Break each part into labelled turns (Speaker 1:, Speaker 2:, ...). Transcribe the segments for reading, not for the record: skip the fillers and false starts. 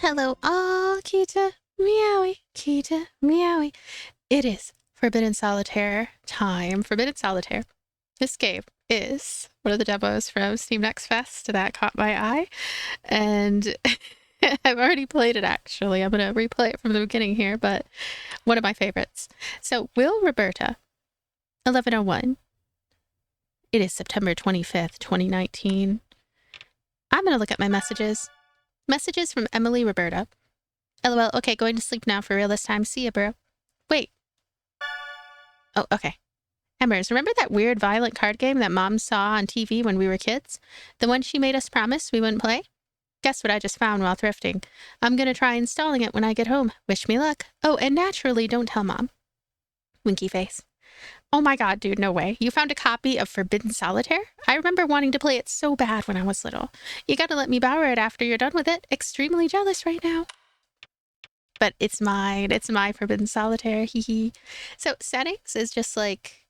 Speaker 1: Hello, all Kita, meowie, Kita, meowie. It is Forbidden Solitaire time. Forbidden Solitaire. This game is one of the demos from Steam Next Fest that caught my eye, and I've already played it actually. I'm going to replay it from the beginning here, but one of my favorites. So, Will Roberta, 1101. It is September 25th, 2019. I'm going to look at my messages. Messages from Emily Roberta. LOL, okay, going to sleep now for real this time. See ya, bro. Wait. Oh, okay. Embers, remember that weird violent card game that Mom saw on TV when we were kids? The one she made us promise we wouldn't play? Guess what I just found while thrifting. I'm gonna try installing it when I get home. Wish me luck. Oh, and naturally, don't tell Mom. Winky face. Oh my god, dude, no way. You found a copy of Forbidden Solitaire? I remember wanting to play it so bad when I was little. You gotta let me borrow it after you're done with it. Extremely jealous right now. But it's mine. It's my Forbidden Solitaire. Hee hee. So settings is just like...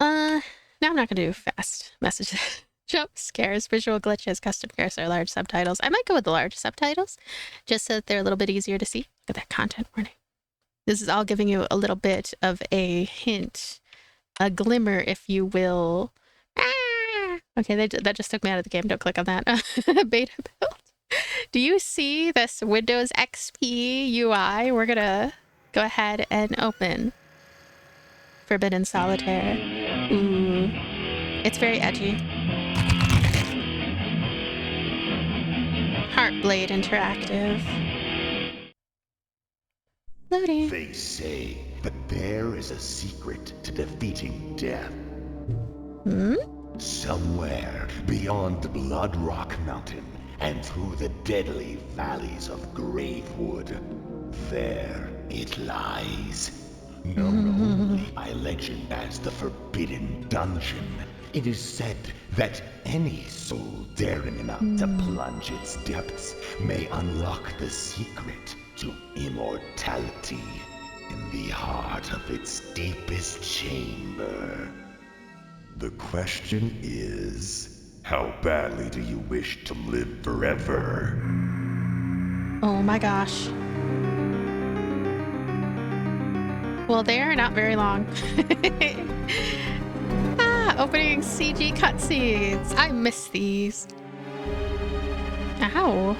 Speaker 1: now I'm not gonna do fast messages. Jump scares, visual glitches, custom cursor, large subtitles. I might go with the large subtitles, just so that they're a little bit easier to see. Look at that content warning. This is all giving you a little bit of a hint, a glimmer, if you will. Ah! Okay, that just took me out of the game. Don't click on that. Beta build. Do you see this Windows XP UI? We're gonna go ahead and open Forbidden Solitaire. Ooh, it's very edgy. Heartblade Interactive. Loading.
Speaker 2: They say that there is a secret to defeating death. Somewhere beyond Blood Rock Mountain and through the deadly valleys of Gravewood, there it lies. Known only by legend as the Forbidden Dungeon, it is said that any soul daring enough to plunge its depths may unlock the secret to immortality in the heart of its deepest chamber. The question is, how badly do you wish to live forever?
Speaker 1: Oh my gosh. Well, they are not very long. Opening CG cutscenes. I miss these. Ow.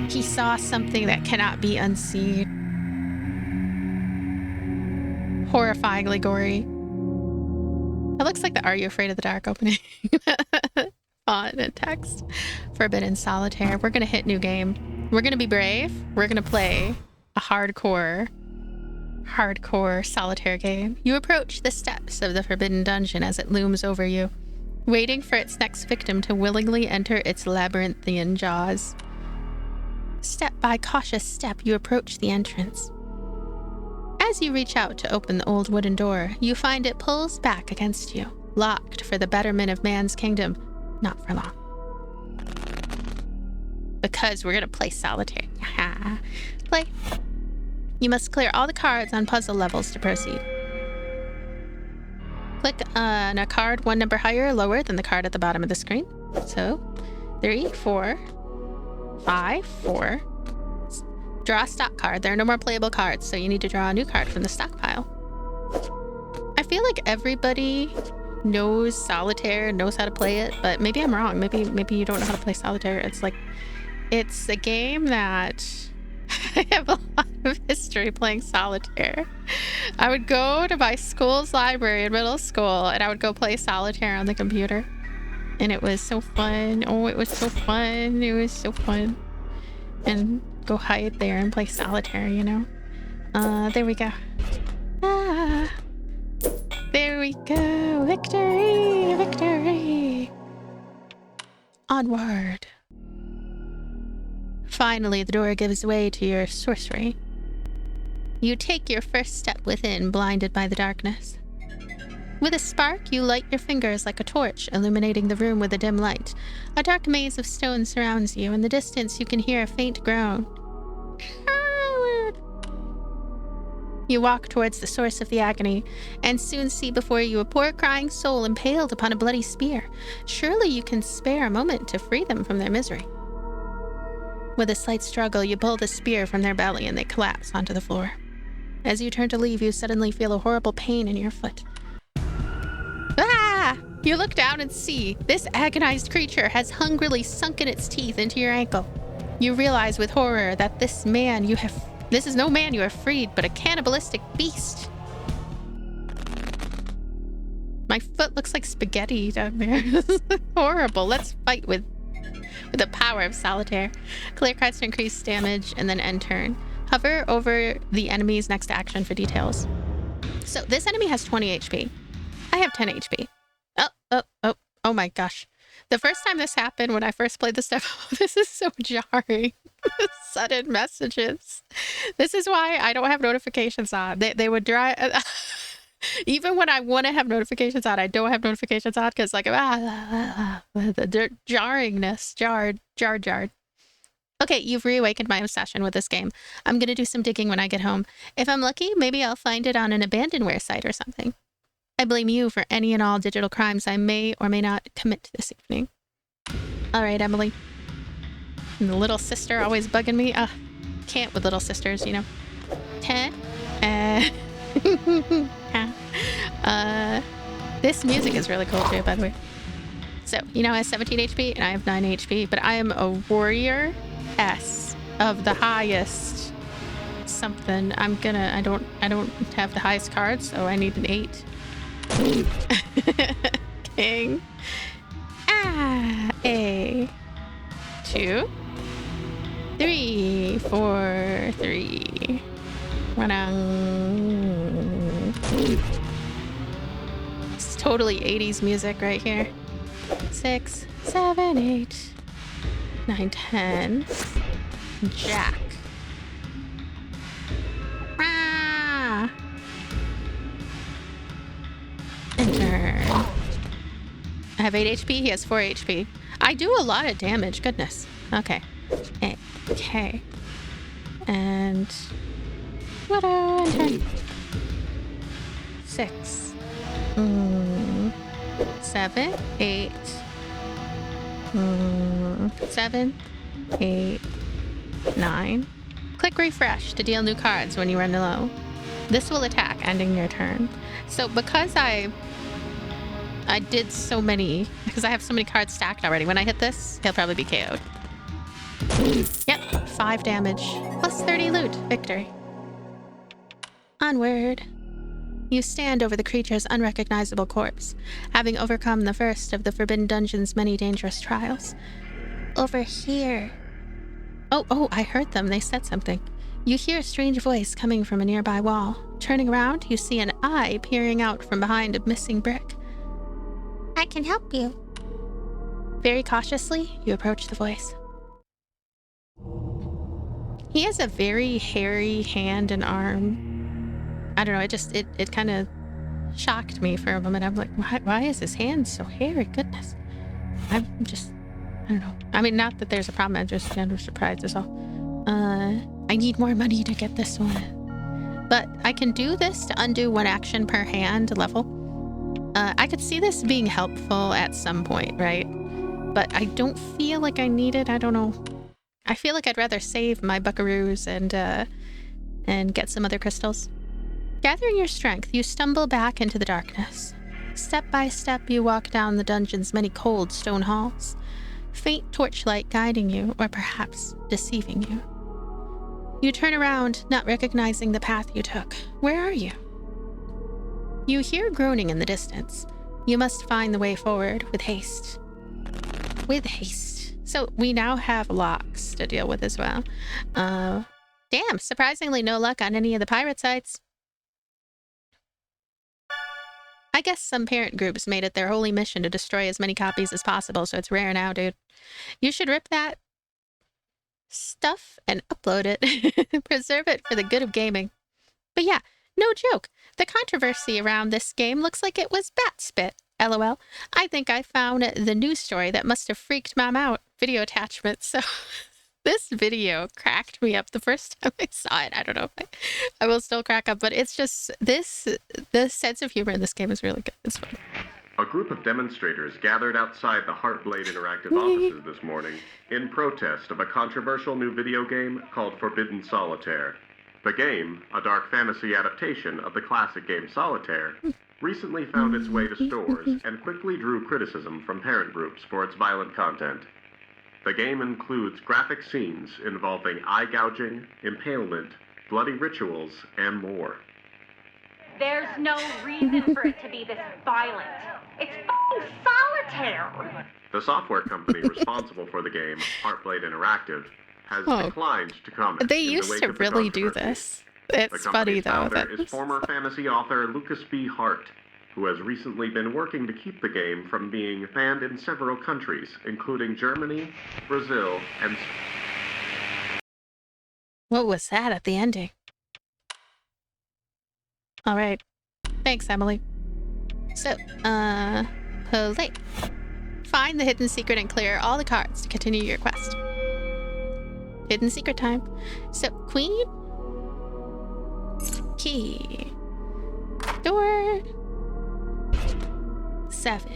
Speaker 1: He saw something that cannot be unseen. Horrifyingly gory. It looks like the Are You Afraid of the Dark opening. Font and text. Forbidden Solitaire. We're gonna hit new game. We're gonna be brave. We're gonna play a hardcore solitaire game. You approach the steps of the Forbidden Dungeon as it looms over you, waiting for its next victim to willingly enter its labyrinthian jaws. Step by cautious step, you approach the entrance. As you reach out to open the old wooden door, you find it pulls back against you, locked for the betterment of man's kingdom. Not for long. Because we're gonna play solitaire. Play. You must clear all the cards on puzzle levels to proceed. Click on a card one number higher or lower than the card at the bottom of the screen. So, 3, 4, 5, 4. Draw a stock card. There are no more playable cards, so you need to draw a new card from the stockpile. I feel like everybody knows solitaire, knows how to play it, but maybe I'm wrong. Maybe you don't know how to play solitaire. It's a game that I have a lot of history playing solitaire. I would go to my school's library in middle school and I would go play solitaire on the computer. And it was so fun. Oh, it was so fun. It was so fun. And go hide there and play solitaire, you know? There we go. There we go. Victory! Victory! Onward. Finally, the door gives way to your sorcery. You take your first step within, blinded by the darkness. With a spark, you light your fingers like a torch, illuminating the room with a dim light. A dark maze of stone surrounds you. In the distance, you can hear a faint groan. You walk towards the source of the agony, and soon see before you a poor crying soul impaled upon a bloody spear. Surely you can spare a moment to free them from their misery. With a slight struggle, you pull the spear from their belly and they collapse onto the floor. As you turn to leave, you suddenly feel a horrible pain in your foot. Ah! You look down and see this agonized creature has hungrily sunken its teeth into your ankle. You realize with horror that this is no man you have freed, but a cannibalistic beast. My foot looks like spaghetti down there. Horrible. Let's fight with the power of Solitaire. Clear cards to increase damage and then end turn. Hover over the enemy's next action for details. So this enemy has 20 HP. I have 10 HP. Oh my gosh. The first time this happened when I first played this stuff, this is so jarring. Sudden messages. This is why I don't have notifications on. They would drive... Even when I want to have notifications on, I don't have notifications on because like, the jarringness. Jarred. Okay, you've reawakened my obsession with this game. I'm going to do some digging when I get home. If I'm lucky, maybe I'll find it on an abandonware site or something. I blame you for any and all digital crimes I may or may not commit this evening. All right, Emily. And the little sister always bugging me. Can't with little sisters, you know. 10. This music is really cool too, by the way. So, you know, I have 17 HP and I have 9 HP, but I am a warrior S of the highest something. I don't have the highest card, so I need an 8. King. A 2 3 4 3. It's totally 80s music right here. 6 7 8 9 10. Jack. Enter. I have 8 HP. He has 4 HP. I do a lot of damage. Goodness. Okay. Okay. And... what a turn. 6. 7, 8. 7, 8, 9. Click refresh to deal new cards when you run low. This will attack, ending your turn. So because I did so many, because I have so many cards stacked already, when I hit this, he'll probably be KO'd. Yep, 5 damage, plus 30 loot. Victory. Onward. You stand over the creature's unrecognizable corpse, having overcome the first of the Forbidden Dungeon's many dangerous trials. Over here. Oh, I heard them. They said something. You hear a strange voice coming from a nearby wall. Turning around, you see an eye peering out from behind a missing brick. I can help you. Very cautiously, you approach the voice. He has a very hairy hand and arm. I don't know, it kind of shocked me for a moment. I'm like, why is his hand so hairy? Goodness. I don't know. I mean, not that there's a problem, I'm just kind of surprised is all. I need more money to get this one. But I can do this to undo 1 action per hand level. I could see this being helpful at some point, right? But I don't feel like I need it. I don't know. I feel like I'd rather save my buckaroos and get some other crystals. Gathering your strength, you stumble back into the darkness. Step by step, you walk down the dungeon's many cold stone halls. Faint torchlight guiding you, or perhaps deceiving you. You turn around, not recognizing the path you took. Where are you? You hear groaning in the distance. You must find the way forward with haste. With haste. So we now have locks to deal with as well. Damn, surprisingly no luck on any of the pirate sites. I guess some parent groups made it their holy mission to destroy as many copies as possible, so it's rare now, dude. You should rip that stuff and upload it. Preserve it for the good of gaming. But yeah, no joke. The controversy around this game looks like it was bat spit. LOL. I think I found the news story that must have freaked Mom out. Video attachment. So this video cracked me up the first time I saw it. I don't know if I will still crack up, but it's just the sense of humor in this game is really good. It's fun.
Speaker 3: A group of demonstrators gathered outside the Heartblade Interactive offices this morning in protest of a controversial new video game called Forbidden Solitaire. The game, a dark fantasy adaptation of the classic game Solitaire, recently found its way to stores and quickly drew criticism from parent groups for its violent content. The game includes graphic scenes involving eye gouging, impalement, bloody rituals, and more.
Speaker 4: There's no reason for it to be this violent. It's fucking Solitaire!
Speaker 3: The software company responsible for the game, Heartblade Interactive, has declined to comment.
Speaker 1: They
Speaker 3: in
Speaker 1: used
Speaker 3: the wake
Speaker 1: to
Speaker 3: of the
Speaker 1: really do
Speaker 3: controversy.
Speaker 1: this. It's
Speaker 3: The
Speaker 1: funny
Speaker 3: company's
Speaker 1: though.
Speaker 3: founder is former fantasy author Lucas B. Hart, who has recently been working to keep the game from being banned in several countries, including Germany, Brazil, and...
Speaker 1: What was that at the ending? All right. Thanks, Emily. So, play. Find the hidden secret and clear all the cards to continue your quest. Hidden secret time. So, queen, key, door, 7,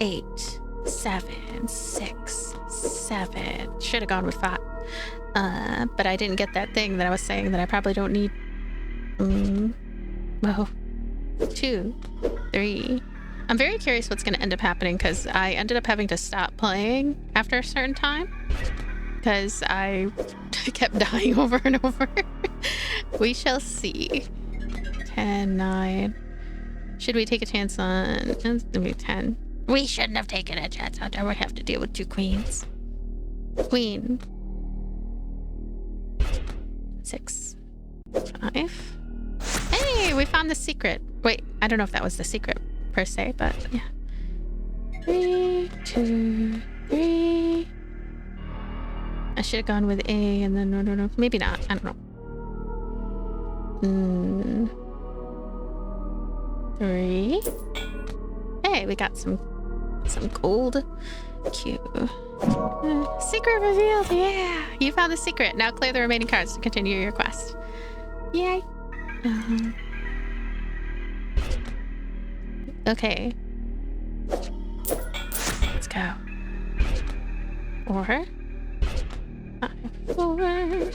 Speaker 1: 8, 7, 6, 7. Should have gone with 5. But I didn't get that thing that I was saying that I probably don't need. Whoa. 2, 3. I'm very curious what's going to end up happening because I ended up having to stop playing after a certain time because I kept dying over and over. We shall see. 10, 9. Should we take a chance on 10? We shouldn't have taken a chance on. Now we have to deal with 2 queens. Queen. 6, 5. Hey, we found the secret. Wait, I don't know if that was the secret per se, but yeah. 3, 2, 3. I should have gone with A and then no. Maybe not. I don't know. 3. Hey, we got some gold. Q. Secret revealed. Yeah, you found the secret. Now clear the remaining cards to continue your quest. Yay. Okay. Let's go. 4, 5, 4.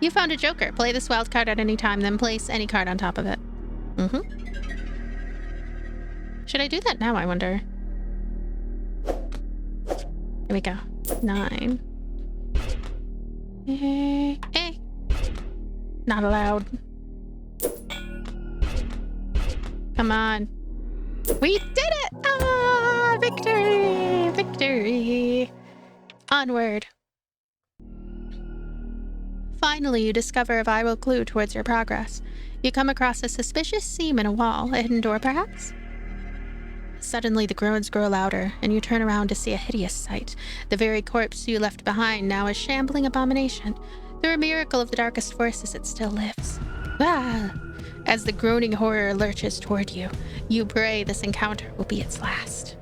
Speaker 1: You found a joker. Play this wild card at any time, then place any card on top of it. Should I do that now, I wonder? Here we go. 9. Hey. Not allowed. Come on. We did it! Ah, victory! Victory! Onward. Finally, you discover a viral clue towards your progress. You come across a suspicious seam in a wall, a hidden door perhaps? Suddenly, the groans grow louder, and you turn around to see a hideous sight. The very corpse you left behind now a shambling abomination. Through a miracle of the darkest forces, it still lives. Ah! As the groaning horror lurches toward you, you pray this encounter will be its last.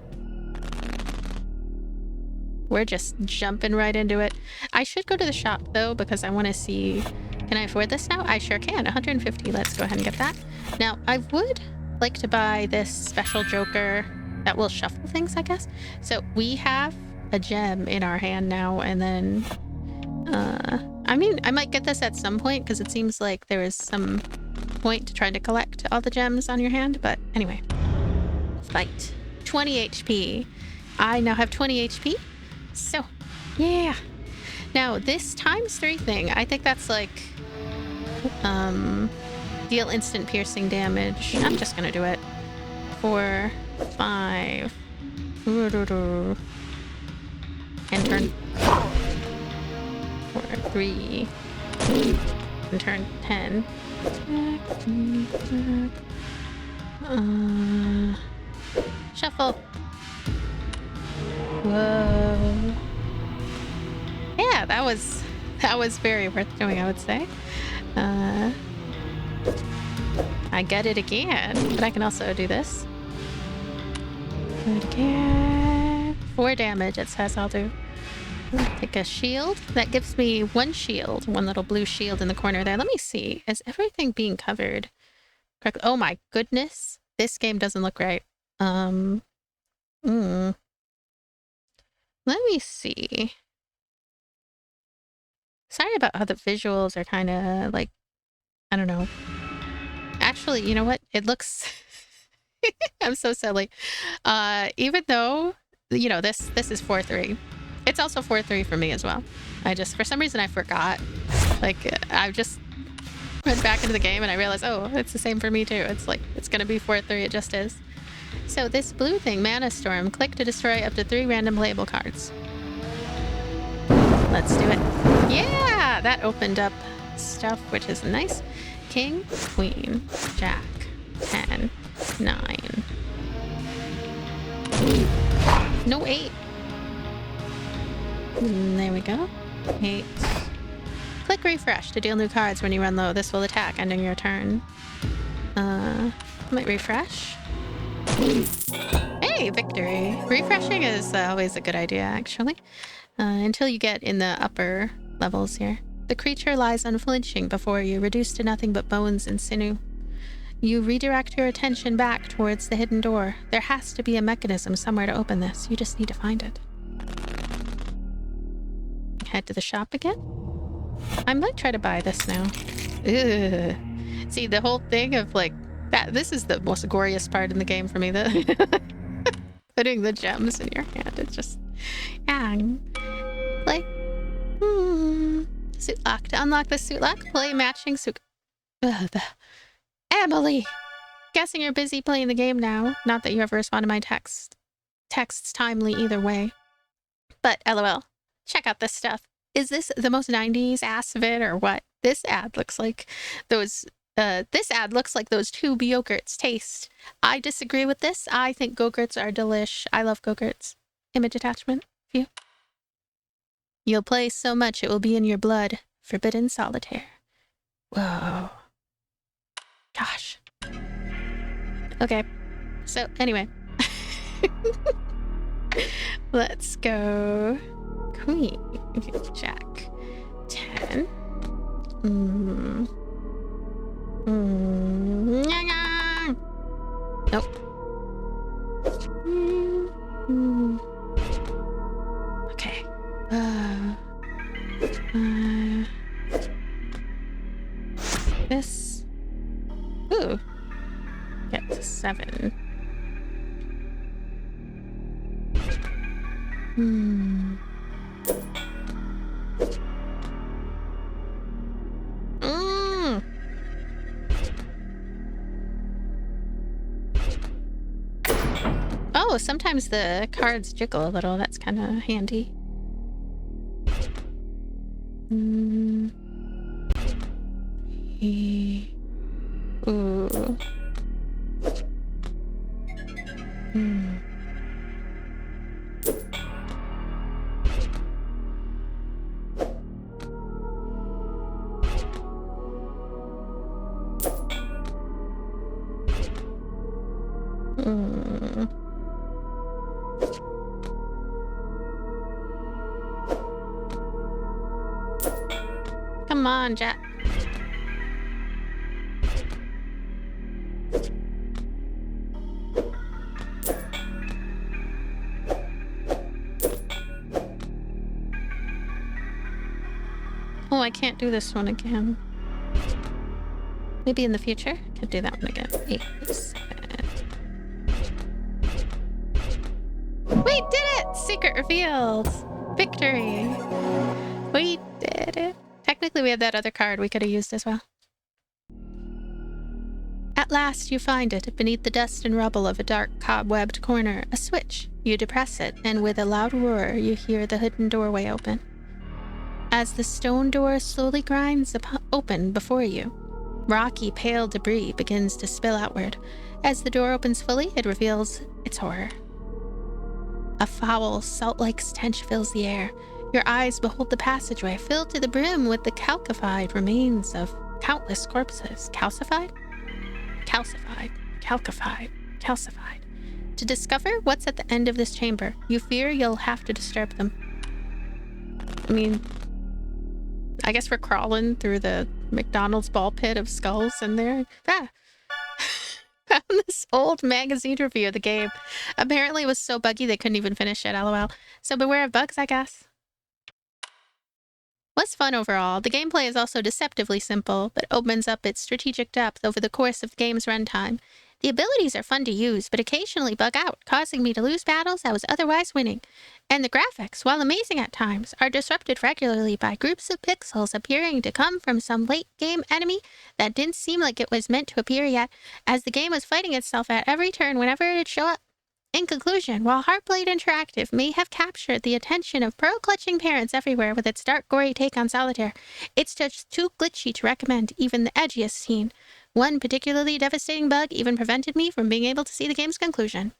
Speaker 1: We're just jumping right into it. I should go to the shop, though, because I want to see... Can I afford this now? I sure can. 150. Let's go ahead and get that. Now, I would like to buy this special joker that will shuffle things, I guess. So we have a gem in our hand now, and then... I mean, I might get this at some point, because it seems like there is some point to trying to collect all the gems on your hand, but anyway. Fight. 20 HP. I now have 20 HP. So, yeah. Now, this ×3 thing, I think that's like, deal instant piercing damage. I'm just gonna do it. 4, 5. And turn 4, 3. And turn 10. Shuffle. Whoa. Yeah, that was very worth doing, I would say. I get it again, but I can also do this. Do it again. 4 damage, it says I'll do. Take a shield. That gives me 1 shield, 1 little blue shield in the corner there. Let me see. Is everything being covered correctly? Oh my goodness. this game doesn't look right. Let me see. Sorry about how the visuals are kind of like, I don't know. Actually, you know what? It looks... I'm so silly. Even though, you know, this is 4-3. It's also 4-3 for me as well. For some reason I forgot. Like, I just went back into the game and I realized, oh, it's the same for me too. It's like, it's gonna be 4-3, it just is. So this blue thing, Mana Storm, click to destroy up to 3 random playable cards. Let's do it. Yeah, that opened up stuff, which is nice. King, Queen, Jack, 10, 9. No 8. There we go. 8. Click refresh to deal new cards when you run low. This will attack, ending your turn. Might refresh. Hey, victory. Refreshing is always a good idea, actually. Until you get in the upper levels here. The creature lies unflinching before you, reduced to nothing but bones and sinew. You redirect your attention back towards the hidden door. There has to be a mechanism somewhere to open this. You just need to find it. Head to the shop again. I might try to buy this now. Ugh. See, the whole thing of like that. This is the most goriest part in the game for me. The putting the gems in your hand. It's just, yeah. Like, suit lock. To unlock the suit lock, play matching suit. Emily! Guessing you're busy playing the game now. Not that you ever respond to my texts timely either way. But LOL. Check out this stuff. Is this the most 90s ass of it or what? This ad looks like those two Go-Gurts taste. I disagree with this. I think Go-Gurts are delish. I love Go-Gurts. Image attachment. View. You'll play so much it will be in your blood. Forbidden Solitaire. Whoa. Gosh. Okay. So, anyway. Let's go. Queen. Jack. 10. Nope. Okay. This. Ooh. Get to 7. Oh, sometimes the cards jiggle a little. That's kind of handy. Ooh. Come on, Jack. Oh, I can't do this one again. Maybe in the future. Could do that one again. 8, 7. We did it! Secret revealed! Victory! We did it. Technically, we had that other card we could have used as well. At last, you find it beneath the dust and rubble of a dark, cobwebbed corner. A switch. You depress it, and with a loud roar, you hear the hidden doorway open. As the stone door slowly grinds open before you, rocky, pale debris begins to spill outward. As the door opens fully, it reveals its horror. A foul, salt-like stench fills the air. Your eyes behold the passageway filled to the brim with the calcified remains of countless corpses. Calcified? Calcified. Calcified. Calcified. To discover what's at the end of this chamber, you fear you'll have to disturb them. I mean, I guess we're crawling through the McDonald's ball pit of skulls in there. found this old magazine review of the game. Apparently it was so buggy they couldn't even finish it, lol. So beware of bugs, I guess. Was fun overall. The gameplay is also deceptively simple, but opens up its strategic depth over the course of the game's runtime. The abilities are fun to use, but occasionally bug out, causing me to lose battles I was otherwise winning. And the graphics, while amazing at times, are disrupted regularly by groups of pixels appearing to come from some late-game enemy that didn't seem like it was meant to appear yet, as the game was fighting itself at every turn whenever it'd show up. In conclusion, while Heartblade Interactive may have captured the attention of pearl-clutching parents everywhere with its dark, gory take on Solitaire, it's just too glitchy to recommend even the edgiest scene. One particularly devastating bug even prevented me from being able to see the game's conclusion.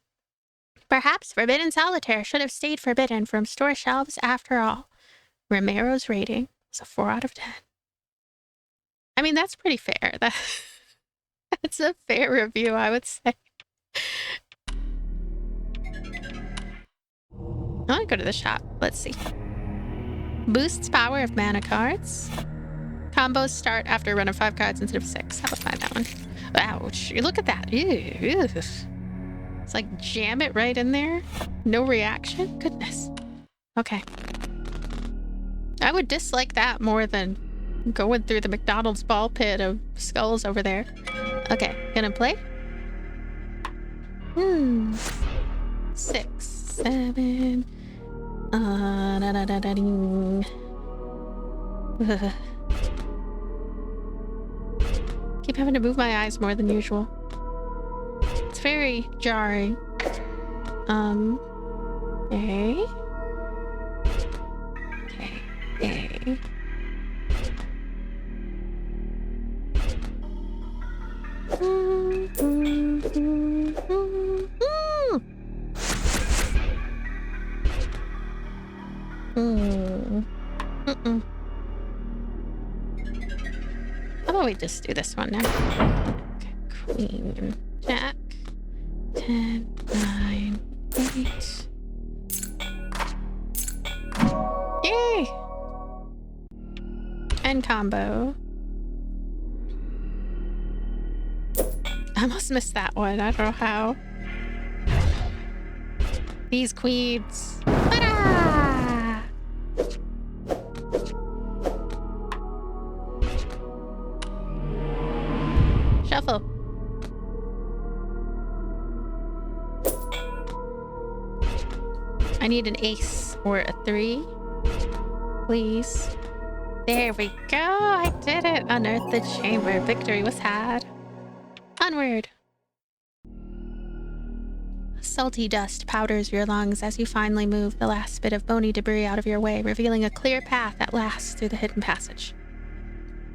Speaker 1: Perhaps Forbidden Solitaire should have stayed forbidden from store shelves after all. Romero's rating was a 4 out of 10. I mean, that's pretty fair. That's a fair review, I would say. I want to go to the shop. Let's see. Boosts power of mana cards. Combos start after a run of 5 cards instead of 6. How about that one? Ouch. Look at that. Ew. It's like jam it right in there. No reaction. Goodness. Okay. I would dislike that more than going through the McDonald's ball pit of skulls over there. Okay. Gonna play? 6, 7. Keep having to move my eyes more than usual. It's very jarring. Okay. Okay. How about we just do this one now? Okay, Queen, Jack, 10, 9, 8. Yay! And combo. I almost missed that one. I don't know how. These queens. Ta-da! Shuffle. I need an ace or a 3. Please. There we go. I did it. Unearth the chamber. Victory was had. Onward. Salty dust powders your lungs as you finally move the last bit of bony debris out of your way, revealing a clear path at last through the hidden passage.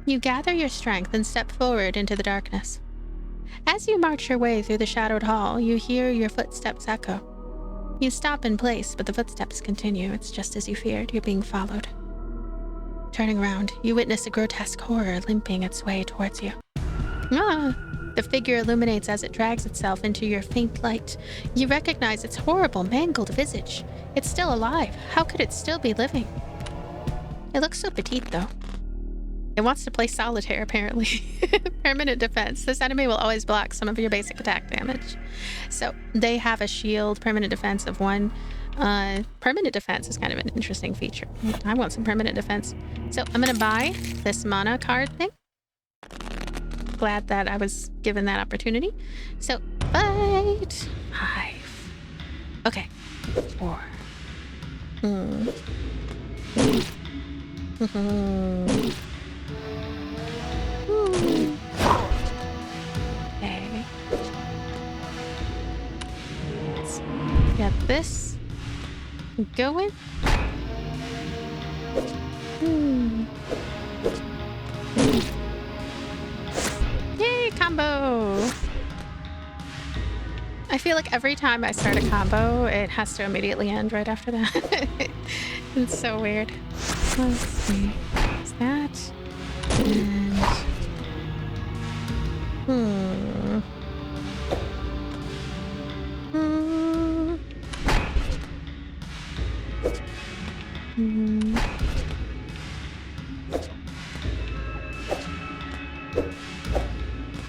Speaker 1: You gather your strength and step forward into the darkness. As you march your way through the shadowed hall, you hear your footsteps echo. You stop in place, but the footsteps continue. It's just as you feared. You're being followed. Turning around, you witness a grotesque horror limping its way towards you. Ah! The figure illuminates as it drags itself into your faint light. You recognize its horrible, mangled visage. It's still alive. How could it still be living? It looks so petite, though. It wants to play solitaire, apparently. Permanent defense. This enemy will always block some of your basic attack damage. So they have a shield, permanent defense of 1. Permanent defense is kind of an interesting feature. I want some permanent defense. So I'm going to buy this mana card thing. Glad that I was given that opportunity. So, fight. 5. Okay. 4. Okay. Let's get this going. Yay, combo! I feel like every time I start a combo, it has to immediately end right after that. It's so weird. Let's see. Is that?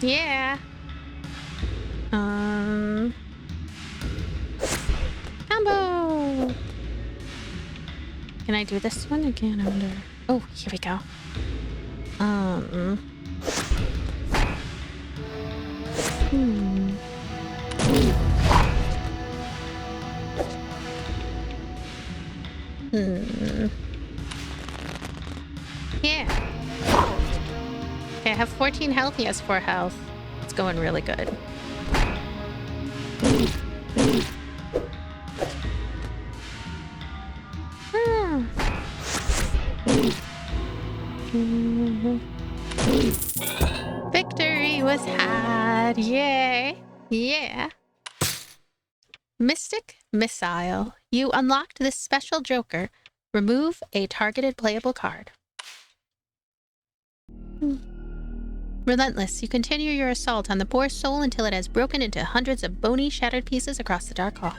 Speaker 1: Yeah. Can I do this one again? I wonder. Oh, here we go. Yeah. Okay, I have 14 health. He has 4 health. It's going really good. Victory was had. Yay. Yeah. Mystic Missile. You unlocked this special joker. Remove a targeted playable card. Relentless. You continue your assault on the poor soul until it has broken into hundreds of bony, shattered pieces across the dark hall.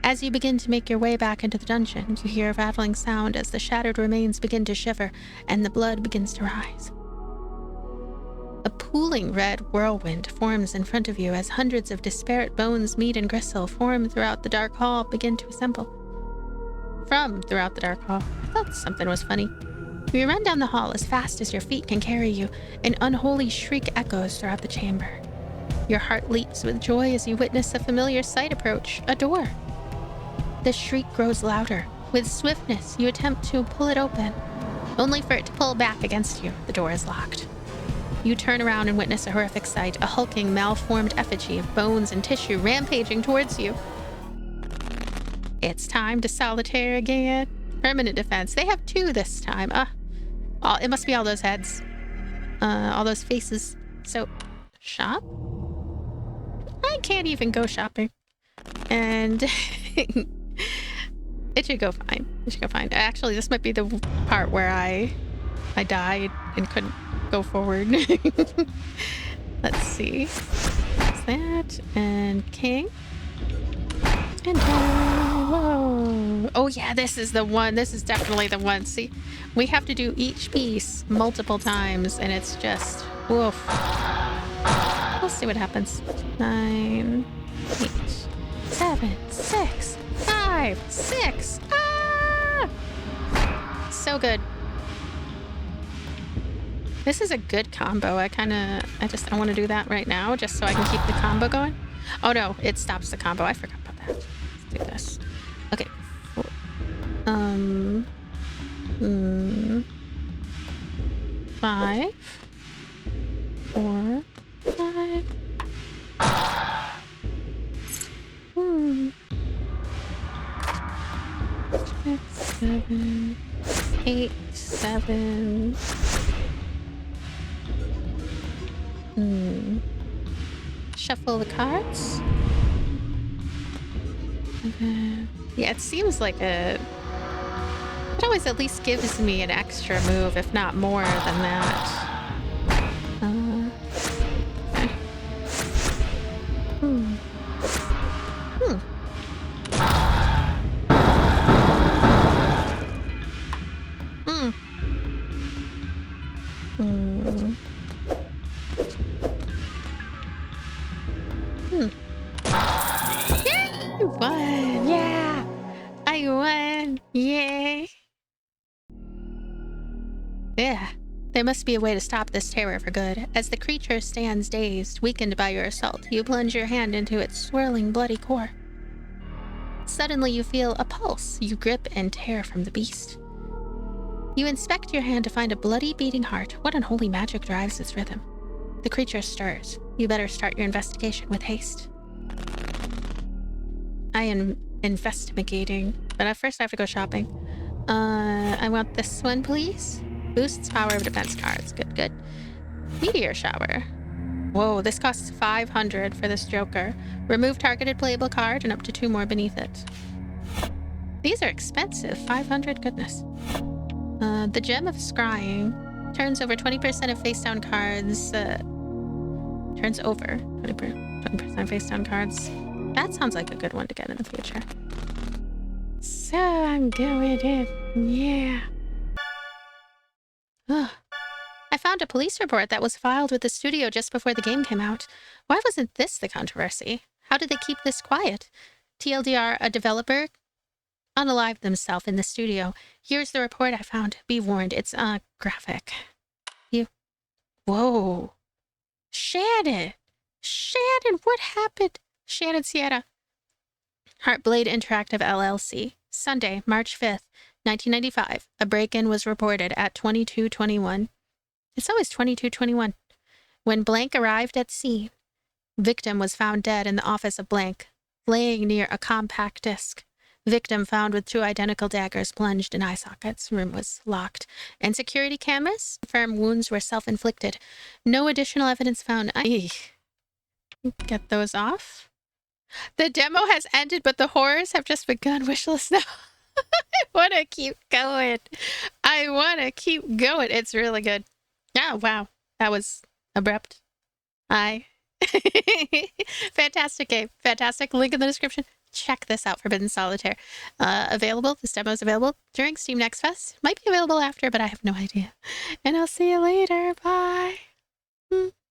Speaker 1: As you begin to make your way back into the dungeon, you hear a rattling sound as the shattered remains begin to shiver and the blood begins to rise. A pooling red whirlwind forms in front of you as hundreds of disparate bones, meat, and gristle form throughout the dark hall begin to assemble. From throughout the dark hall. I thought something was funny. You run down the hall as fast as your feet can carry you. An unholy shriek echoes throughout the chamber. Your heart leaps with joy as you witness a familiar sight approach, a door. The shriek grows louder. With swiftness, you attempt to pull it open, only for it to pull back against you. The door is locked. You turn around and witness a horrific sight, a hulking, malformed effigy of bones and tissue rampaging towards you. It's time to solitaire again. Permanent defense. They have 2 this time. It must be all those heads. All those faces. So, shop? I can't even go shopping. And it should go fine. It should go fine. Actually, this might be the part where I died and couldn't go forward. Let's see. What's that? And king. And whoa. Oh yeah, this is the one. This is definitely the one. See, we have to do each piece multiple times, and it's just woof. We'll see what happens. 9, 8, 7, 6, 5, 6. Ah! So good. This is a good combo. I want to do that right now just so I can keep the combo going. Oh no, it stops the combo. I forgot about that. Let's do this. Okay. 5, 4, 5. 6, 7, 8, 7. Shuffle the cards. Yeah, it seems like it always at least gives me an extra move, if not more than that. I won! Yeah! I won! Yay! Yeah. There must be a way to stop this terror for good. As the creature stands dazed, weakened by your assault, you plunge your hand into its swirling, bloody core. Suddenly you feel a pulse. You grip and tear from the beast. You inspect your hand to find a bloody, beating heart. What unholy magic drives this rhythm? The creature stirs. You better start your investigation with haste. I am investigating, but first I have to go shopping. I want this one, please. Boosts power of defense cards. Good, good. Meteor shower. Whoa, this costs 500 for this joker. Remove targeted playable card and up to 2 more beneath it. These are expensive. 500, goodness. The Gem of Scrying turns over 20% of face down cards. Turns over 20% face down cards. That sounds like a good one to get in the future. So I'm going in. Yeah. Ugh. I found a police report that was filed with the studio just before the game came out. Why wasn't this the controversy? How did they keep this quiet? TLDR, a developer unalive themselves in the studio. Here's the report I found. Be warned, it's graphic. Whoa. Shannon, what happened? Shannon Sierra. Heartblade Interactive LLC. Sunday, March 5th, 1995. A break-in was reported at 2221. It's always 2221. When Blank arrived at scene, victim was found dead in the office of Blank, laying near a compact disc. Victim found with 2 identical daggers plunged in eye sockets. Room was locked. And security cameras confirm wounds were self-inflicted. No additional evidence found. Get those off. The demo has ended, but the horrors have just begun. Wishlist now. I want to keep going. It's really good. Oh, wow. That was abrupt. Fantastic game. Fantastic. Link in the description. Check this out, Forbidden Solitaire. Available. This demo is available during Steam Next Fest. Might be available after, but I have no idea. And I'll see you later. Bye.